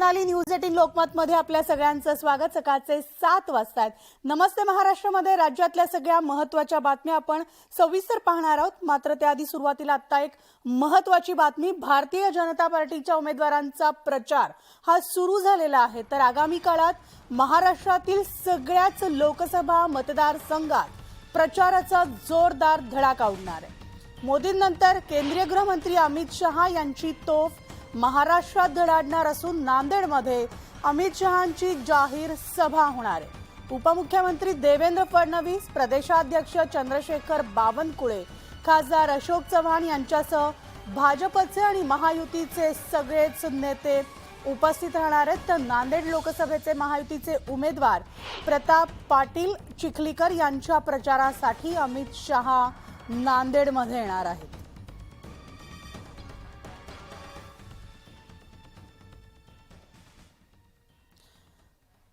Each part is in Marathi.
सोनाली न्यूज 18 लोकमत मध्ये आपल्या सगळ्यांचं स्वागत। सकाळचे 7 वाजता आहेत। नमस्ते महाराष्ट्रामध्ये राज्यातल्या सगळ्या महत्त्वाच्या बातम्या आपण सविस्तर पाहणार आहोत। मात्र त्याआधी सुरुवातीला आता एक महत्त्वाची बातमी। भारतीय जनता पार्टीच्या उमेदवारांचा प्रचार हा सुरू झालेला आहे। तर आगामी काळात महाराष्ट्रातील सगळ्याच लोकसभा मतदारसंघात प्रचाराचा जोरदार धडाका उडणार आहे। मोदींनंतर केंद्रीय गृहमंत्री अमित शहा यांची तोफ महाराष्ट्रात धडाडणार असून नांदेडमध्ये अमित शहांची जाहीर सभा होणार आहे। उपमुख्यमंत्री देवेंद्र फडणवीस, प्रदेशाध्यक्ष चंद्रशेखर बावनकुळे, खासदार अशोक चव्हाण यांच्यासह भाजपचे आणि महायुतीचे सगळेच नेते उपस्थित राहणार आहेत। तर नांदेड लोकसभेचे महायुतीचे उमेदवार प्रताप पाटील चिखलीकर यांच्या प्रचारासाठी अमित शहा नांदेडमध्ये येणार आहेत।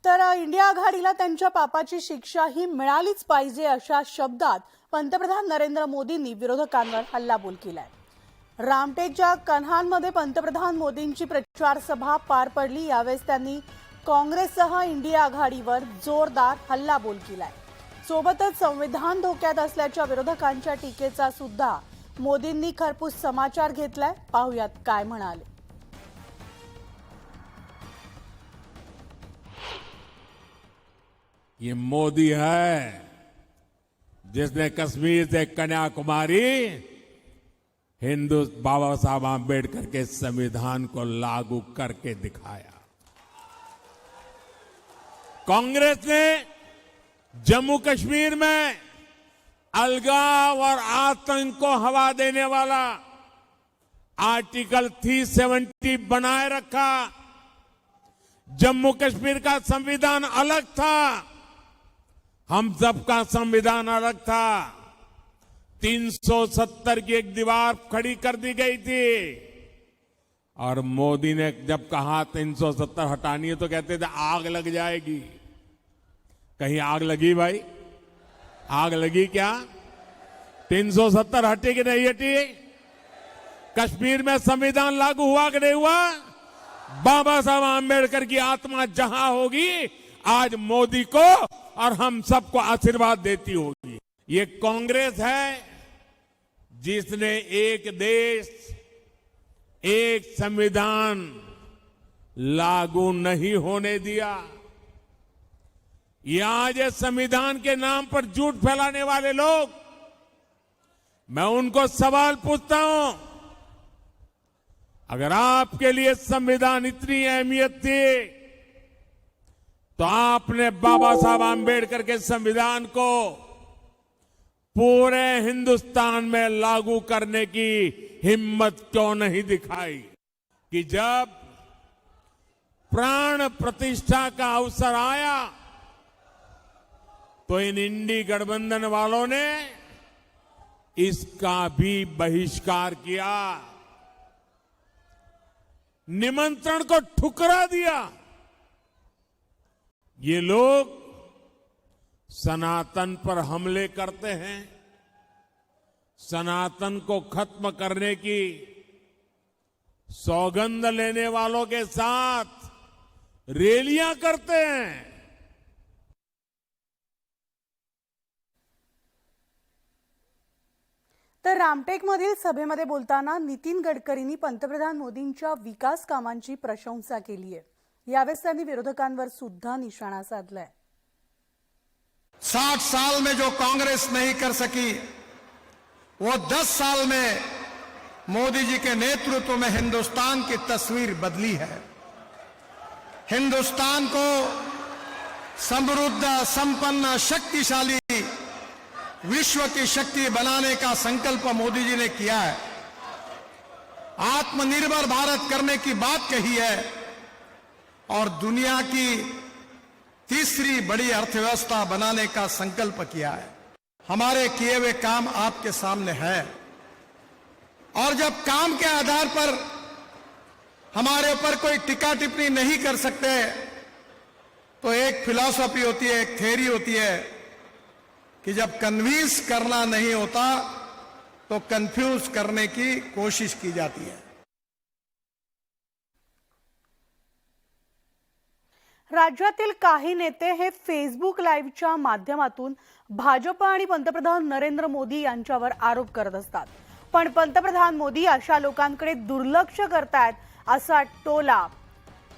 तर इंडिया आघाडीला त्यांच्या पापाची शिक्षा ही मिळालीच पाहिजे अशा शब्दात पंतप्रधान नरेंद्र मोदींनी विरोधकांवर हल्लाबोल केलाय। रामटेकच्या कन्हानमध्ये पंतप्रधान मोदींची प्रचार सभा पार पडली। यावेळी त्यांनी काँग्रेससह इंडिया आघाडीवर जोरदार हल्लाबोल केलाय। सोबतच संविधान धोक्यात असल्याच्या विरोधकांच्या टीकेचा सुद्धा मोदींनी खरपूस समाचार घेतलाय। पाहूयात काय म्हणाले। ये मोदी है जिसने कश्मीर से कन्याकुमारी बाबा साहब आंबेडकर के संविधान को लागू करके दिखाया। कांग्रेस ने जम्मू कश्मीर में अलगाव और आतंक को हवा देने वाला आर्टिकल 370 बनाए रखा। जम्मू कश्मीर का संविधान अलग था, हम सबका संविधान अलग था। 370 की एक दीवार खड़ी कर दी गई थी और मोदी ने जब कहा 370 हटानी है तो कहते थे आग लग जाएगी। कहीं आग लगी भाई? आग लगी क्या? 370 हटी कि नहीं हटी? कश्मीर में संविधान लागू हुआ कि नहीं हुआ? बाबा साहब आंबेडकर की आत्मा जहां होगी आज मोदी को और हम सबको आशीर्वाद देती होगी। ये कांग्रेस है जिसने एक देश एक संविधान लागू नहीं होने दिया। ये आज संविधान के नाम पर झूठ फैलाने वाले लोग, मैं उनको सवाल पूछता हूं, अगर आपके लिए संविधान इतनी अहमियत थी तो आपने बाबा साहब आंबेडकर के संविधान को पूरे हिंदुस्तान में लागू करने की हिम्मत क्यों नहीं दिखाई? कि जब प्राण प्रतिष्ठा का अवसर आया तो इन इंडी गठबंधन वालों ने इसका भी बहिष्कार किया, निमंत्रण को ठुकरा दिया। ये लोग सनातन पर हमले करते हैं, सनातन को खत्म करने की सौगंध लेने वालों के साथ रैलियां करते हैं। तर रामटेकमधील सभेमध्ये बोलताना नितीन गडकरींनी पंतप्रधान मोदींच्या विकास कामांची प्रशंसा केली आहे। यावेळी त्यांनी विरोधकांवर सुद्धा निशाणा साधलाय। 60 साल में जो कांग्रेस नहीं कर सकी वो 10 साल में मोदी जी के नेतृत्व में हिंदुस्तान की तस्वीर बदली है। हिंदुस्तान को समृद्ध, संपन्न, शक्तिशाली विश्व की शक्ति बनाने का संकल्प मोदी जी ने किया है। आत्मनिर्भर भारत करने की बात कही है और दुनिया की तीसरी बड़ी अर्थव्यवस्था बनाने का संकल्प किया है। हमारे किए हुए काम आपके सामने है और जब काम के आधार पर हमारे ऊपर कोई टीका टिप्पणी नहीं कर सकते तो एक फिलॉसफी होती है, एक थ्योरी होती है कि जब कन्विंस करना नहीं होता तो कंफ्यूज करने की कोशिश की जाती है। राज्यातील काही नेते हे फेसबुक लाईव्हच्या माध्यमातून भाजप आणि पंतप्रधान नरेंद्र मोदी यांच्यावर आरोप करत असतात. पण पंतप्रधान मोदी अशा लोकांकडे दुर्लक्ष करतायत असा टोला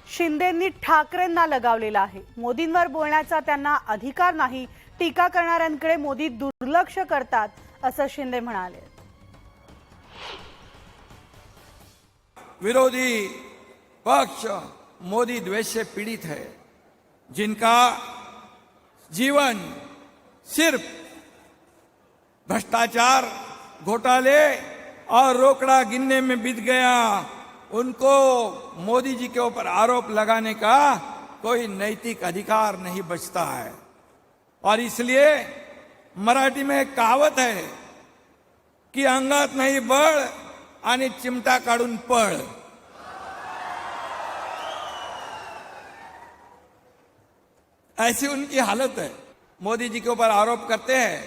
शिंदेंनी ठाकरेंना लगावलेला आहे. मोदींवर बोलण्याचा त्यांना अधिकार नाही. टीका करणाऱ्यांकडे मोदी दुर्लक्ष करतात असं शिंदे म्हणाले. विरोधी पक्ष मोदी द्वेष से पीड़ित है, जिनका जीवन सिर्फ भ्रष्टाचार, घोटाले और रोकड़ा गिनने में बीत गया, उनको मोदी जी के ऊपर आरोप लगाने का कोई नैतिक अधिकार नहीं बचता है. और इसलिए मराठी में एक कहावत है कि अंगात नहीं बळ आणि चिमटा काढून पळ. ऐसी उनकी हालत है. मोदी जी के ऊपर आरोप करते हैं,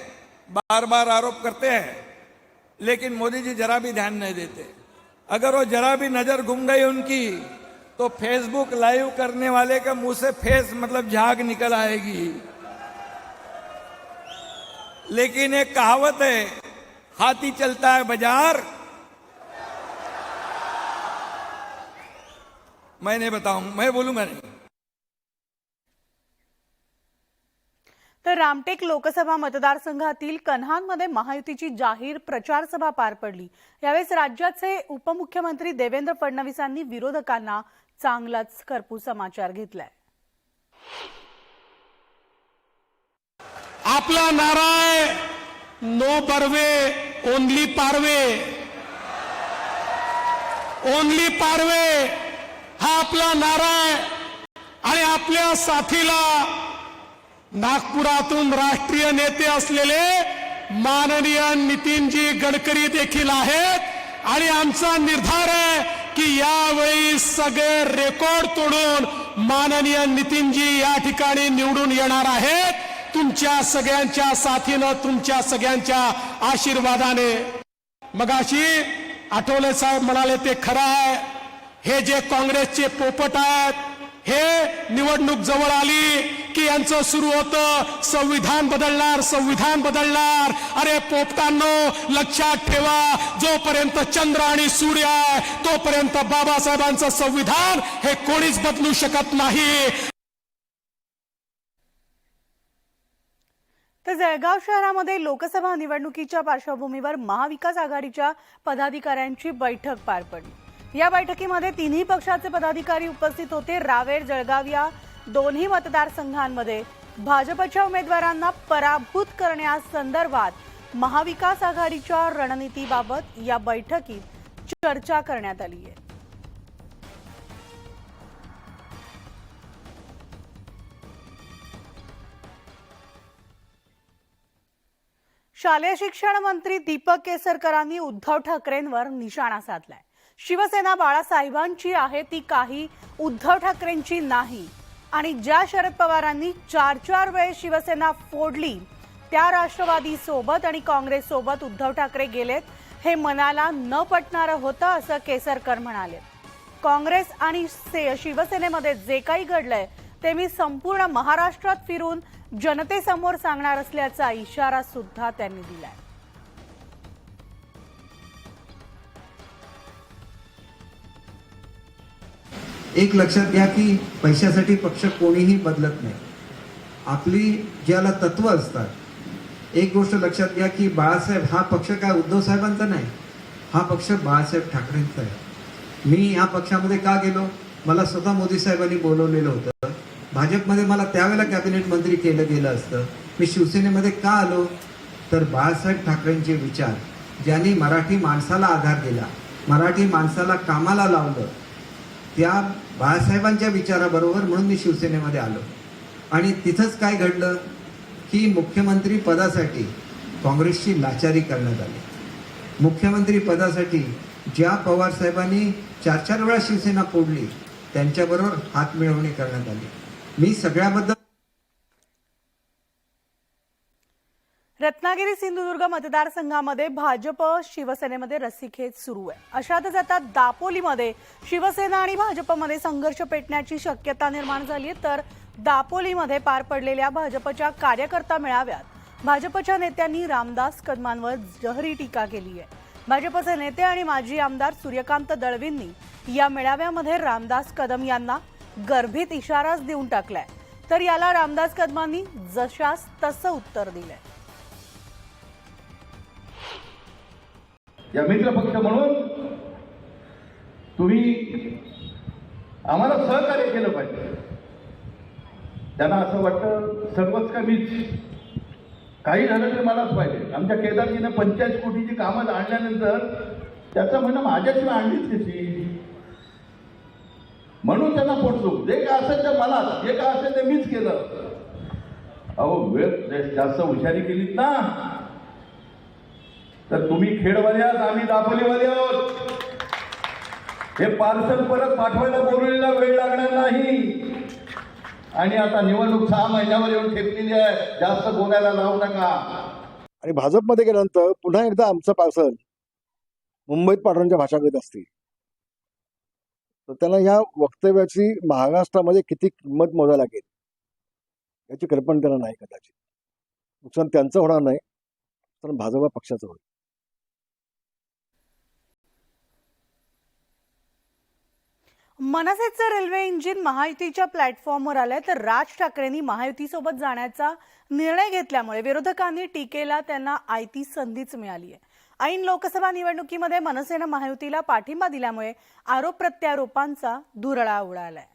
बार बार आरोप करते हैं, लेकिन मोदी जी जरा भी ध्यान नहीं देते. अगर वो जरा भी नजर घूम गई उनकी तो फेसबुक लाइव करने वाले के मुंह से फेस मतलब झाग निकल आएगी. लेकिन एक कहावत है, हाथी चलता है बाजार, मैं नहीं बताऊं, मैं बोलूंगा नहीं. तर रामटेक लोकसभा मतदारसंघातील कन्हानमध्ये महायुतीची जाहीर प्रचार सभा पार पडली. यावेळेस राज्याचे उपमुख्यमंत्री देवेंद्र फडणवीसांनी विरोधकांना चांगलाच करपू समाचार घेतलाय. आपला नारा आहे नो बर्वे ओनली पारवे. ओनली पारवे हा आपला नारा आहे. आणि आपल्या साथीला नागपुरातून राष्ट्रीय नेते असलेले माननीय नितीनजी गडकरी देखील आहेत. आणि आमचा निर्धार आहे की यावेळी सगळे रेकॉर्ड तोडून माननीय नितीनजी या ठिकाणी निवडून येणार आहेत. तुमच्या सगळ्यांच्या साथीनं, तुमच्या सगळ्यांच्या आशीर्वादाने. मगाशी आठवले साहेब म्हणाले ते खरं आहे. हे जे काँग्रेसचे पोपट आहेत, हे निवडणूक जवळ आली की यांचं सुरू होतं संविधान बदलणार, संविधान बदलणार. अरे पोपटांनो, लक्षात ठेवा, जोपर्यंत चंद्र आणि सूर्य आहे तोपर्यंत बाबासाहेबांचं संविधान हे कोणीच बदलू शकत नाही. तर जळगाव शहरामध्ये लोकसभा निवडणुकीच्या पार्श्वभूमीवर महाविकास आघाडीच्या पदाधिकाऱ्यांची बैठक पार पडली. या बैठकीमध्ये तिन्ही पक्षाचे पदाधिकारी उपस्थित होते. रावेर, जळगाव या दोन्ही मतदारसंघांमध्ये भाजपच्या उमेदवारांना पराभूत करण्यासंदर्भात महाविकास आघाडीच्या रणनीतीबाबत या बैठकीत चर्चा करण्यात आली आहे. शालेय शिक्षण मंत्री दीपक केसरकरांनी उद्धव ठाकरेंवर निशाणा साधलाय. शिवसेना बाळासाहेबांची आहे, ती काही उद्धव ठाकरेंची नाही. आणि ज्या शरद पवारांनी 4 वेळेस शिवसेना फोडली त्या राष्ट्रवादी सोबत आणि काँग्रेस सोबत उद्धव ठाकरे गेलेत, हे मनाला न पटणारं होतं असं केसरकर म्हणाले. काँग्रेस आणि शिवसेनेमध्ये जे काही घडलंय ते मी संपूर्ण महाराष्ट्रात फिरून जनतेसमोर सांगणार असल्याचा इशारा सुद्धा त्यांनी दिलाय. एक लक्षात घ्या की पैशासाठी पक्ष कोणीही बदलत नाही. आपली ज्याला तत्व असतात, एक गोष्ट लक्षात घ्या की बाळासाहेब हा पक्ष काय उद्धव साहेबांचा नाही, हा पक्ष बाळासाहेब ठाकरेंचा आहे. मी या पक्षामध्ये का गेलो? मला स्वतः मोदी साहेबांनी बोलवलेलं होतं. भाजपमध्ये मला त्यावेळेला कॅबिनेट मंत्री केलं गेलं असतं. मी शिवसेनेमध्ये का आलो? तर बाळासाहेब ठाकरेंचे विचार, ज्यांनी मराठी माणसाला आधार दिला, मराठी माणसाला कामाला लावलं, त्या बाळासाहेबांच्या विचाराबरोबर म्हणून मी शिवसेनेमध्ये आलो. आणि तिथंच काय घडलं की मुख्यमंत्री पदासाठी काँग्रेसची लाचारी करण्यात आली. मुख्यमंत्री पदासाठी ज्या पवार साहेबांनी 4 वेळा शिवसेना फोडली त्यांच्याबरोबर हात मिळवणी करण्यात आली. मी सगळ्याबद्दल रत्नागिरी सिंधुदुर्ग मतदारसंघामध्ये भाजप शिवसेनेमध्ये रस्सीखेच सुरू आहे. अशातच आता दापोलीमध्ये शिवसेना आणि भाजपमध्ये संघर्ष पेटण्याची शक्यता निर्माण झाली आहे. तर दापोलीमध्ये पार पडलेल्या भाजपच्या कार्यकर्ता मेळाव्यात भाजपच्या नेत्यांनी रामदास कदमांवर जहरी टीका केली आहे. भाजपचे नेते आणि माजी आमदार सूर्यकांत दळवींनी या मेळाव्यामध्ये रामदास कदम यांना गर्भित इशाराच देऊन टाकलाय. तर याला रामदास कदमांनी जशास तसं उत्तर दिलंय. या मित्र पक्ष म्हणून तुम्ही आम्हाला सहकार्य केलं पाहिजे. त्यांना असं वाटतं सर्वच का मीच, काही झालं तरी मलाच पाहिजे. आमच्या केदारजीनं 45 कोटीची कामं आणल्यानंतर त्याचं म्हणणं माझ्याशिवाय आणलीच कशी, म्हणून त्यांना पोचलो. जे काय असेल ते मलाच, जे काय असेल ते मीच केलं. अहो वेळ जास्त हुशारी केलीत ना तर तुम्ही खेडवाले आहात, आम्ही दापोलीवाले आहोत. हे पार्सल परत पाठवायला बोलवलेला वेळ लागणार नाही. आणि आता निवडणूक 6 महिन्यावर येऊन ठेपलेली आहे. जास्त बोलायला लावू नका. आणि भाजपमध्ये गेल्यानंतर पुन्हा एकदा आमचं पार्सल मुंबईत पाठवण्याच्या भाषागत असते. तर त्यांना या वक्तव्याची महाराष्ट्रामध्ये किती किंमत मोजायला लागेल याची कल्पना त्यांना नाही. कदाचित नुकसान त्यांचं होणार नाही तर भाजप पक्षाचं होईल. मनसेचं रेल्वे इंजिन महायुतीच्या प्लॅटफॉर्मवर आलंय. तर राज ठाकरेंनी महायुतीसोबत जाण्याचा निर्णय घेतल्यामुळे विरोधकांनी टीकेला त्यांना आयती संधीच मिळाली आहे. ऐन लोकसभा निवडणुकीमध्ये मनसेनं महायुतीला पाठिंबा दिल्यामुळे आरोप प्रत्यारोपांचा धुरळा उडालाय.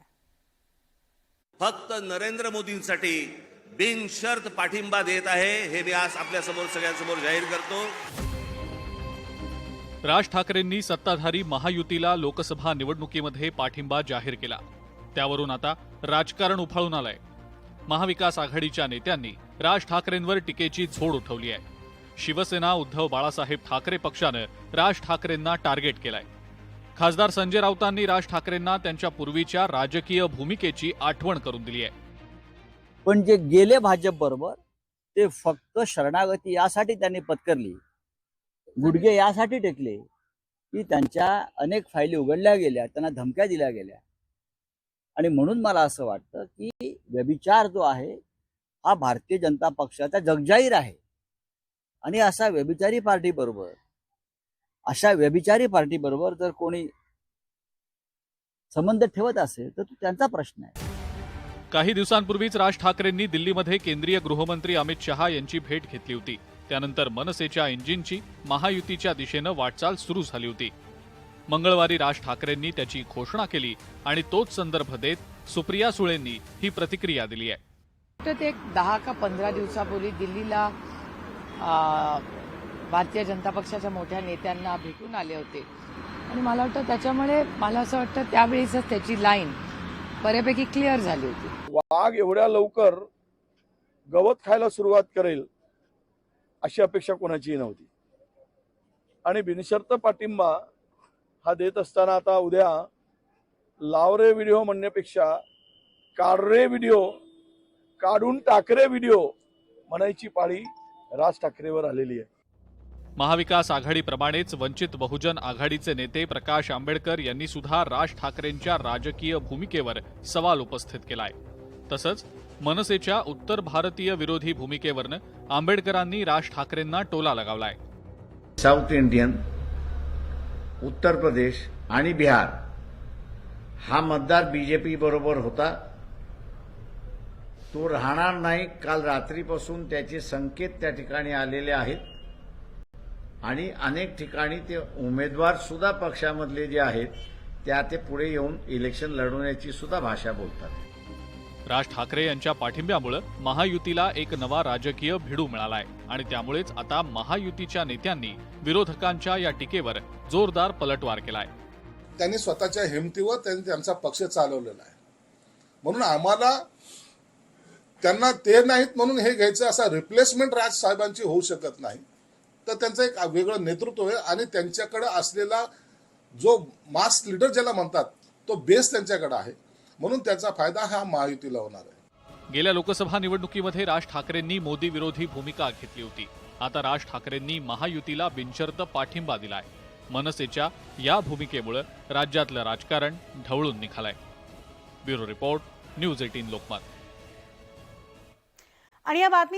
फक्त नरेंद्र मोदींसाठी बिनशर्त पाठिंबा देत आहे हे मी आज आपल्या समोर सगळ्यांसमोर जाहीर करतो. राज ठाकरेंनी सत्ताधारी महायुतीला लोकसभा निवडणुकीमध्ये पाठिंबा जाहीर केला. त्यावरून आता राजकारण उफाळून आलंय. महाविकास आघाडीच्या नेत्यांनी राज ठाकरेंवर टीकेची झोड उठवली आहे. शिवसेना उद्धव बाळासाहेब ठाकरे पक्षानं राज ठाकरेंना टार्गेट केलंय. खासदार संजय राऊतांनी राज ठाकरेंना त्यांच्या पूर्वीच्या राजकीय भूमिकेची आठवण करून दिली आहे. पण जे गेले भाजप बरोबर ते फक्त शरणागती यासाठी त्यांनी पत्करली, गुडघे यासाठी टेकले की त्यांच्या अनेक फायली उघडल्या गेल्या, त्यांना धमक्या दिल्या गेल्या. आणि म्हणून मला असं वाटतं की व्यभिचार जो आहे हा भारतीय जनता पक्षाचा जगजाहीर आहे. आणि अशा व्यभिचारी पार्टी बरोबर जर कोणी संबंध ठेवत असेल तर तो त्यांचा प्रश्न आहे. काही दिवसांपूर्वीच राज ठाकरेंनी दिल्लीमध्ये केंद्रीय गृहमंत्री अमित शहा यांची भेट घेतली होती. त्यानंतर मनसेच्या इंजिनची महायुतीच्या दिशेनं वाटचाल सुरू झाली होती. मंगळवारी राज ठाकरेंनी त्याची घोषणा केली आणि तोच संदर्भ देत सुप्रिया सुळेंनी ही प्रतिक्रिया दिली आहे. ते 10 का 15 दिवसापूर्वी दिल्लीला भारतीय जनता पक्षाच्या मोठ्या नेत्यांना भेटून आले होते आणि मला वाटतं त्याच्यामुळे मला असं वाटतं त्यावेळीच त्याची लाईन बऱ्यापैकी क्लिअर झाली होती. वाघ एवढ्या लवकर गवत खायला सुरुवात करेल अशी अपेक्षा कोणाचीही नव्हती. आणि बिनशर्त पाठिंबा हा देत असताना आता उद्या लाव रे व्हिडिओ म्हणण्यापेक्षा काढ रे व्हिडिओ, काढून टाक रे व्हिडिओ म्हणायची पाळी राज ठाकरेवर आलेली आहे. महाविकास आघाडीप्रमाणेच वंचित बहुजन आघाडीचे नेते प्रकाश आंबेडकर यांनी सुद्धा राज ठाकरेंच्या राजकीय भूमिकेवर सवाल उपस्थित केलाय. तसंच मनसेच्या उत्तर भारतीय विरोधी भूमिकेवरनं आंबेडकरांनी राज ठाकरेंना टोला लगावलाय. साऊथ इंडियन, उत्तर प्रदेश आणि बिहार हा मतदार बीजेपी बरोबर होता. तो राहणार नाही. काल रात्रीपासून त्याचे संकेत त्या ठिकाणी आलेले आहेत आणि अनेक ठिकाणी ते उमेदवार सुद्धा पक्षामधले जे आहेत त्या ते पुढे येऊन इलेक्शन लढवण्याची सुद्धा भाषा बोलतात. राज ठाकरे यांच्या पाठिंब्यामुळे महायुतीला एक नवा राजकीय भिडू मिळालाय आणि त्यामुळेच आता महायुतीच्या नेत्यांनी विरोधकांच्या या टीकेवर जोरदार पलटवार केलाय. त्यांनी स्वतःच्या हिमतीवर त्यांनी त्यांचा पक्ष चालवलेला आहे. म्हणून आम्हाला त्यांना ते नाहीत म्हणून हे घ्यायचं असा रिप्लेसमेंट राज साहेबांची होऊ शकत नाही. तर त्यांचं एक वेगळं नेतृत्व आहे आणि त्यांच्याकडे असलेला जो मास लीडर ज्याला म्हणतात तो बेस त्यांच्याकडे आहे. म्हणून त्याचा फायदा हा महायुतीला होणार आहे. गेल्या लोकसभा निवडणुकीमध्ये राज ठाकरेंनी मोदी विरोधी भूमिका घेतली होती. आता राज ठाकरेंनी महायुतीला बिनशर्त पाठिंबा दिलाय. मनसेच्या या भूमिकेमुळे राज्यातलं राजकारण ढवळून निघालंय. Bureau report, news 18 Lokmat. आणि या बातमी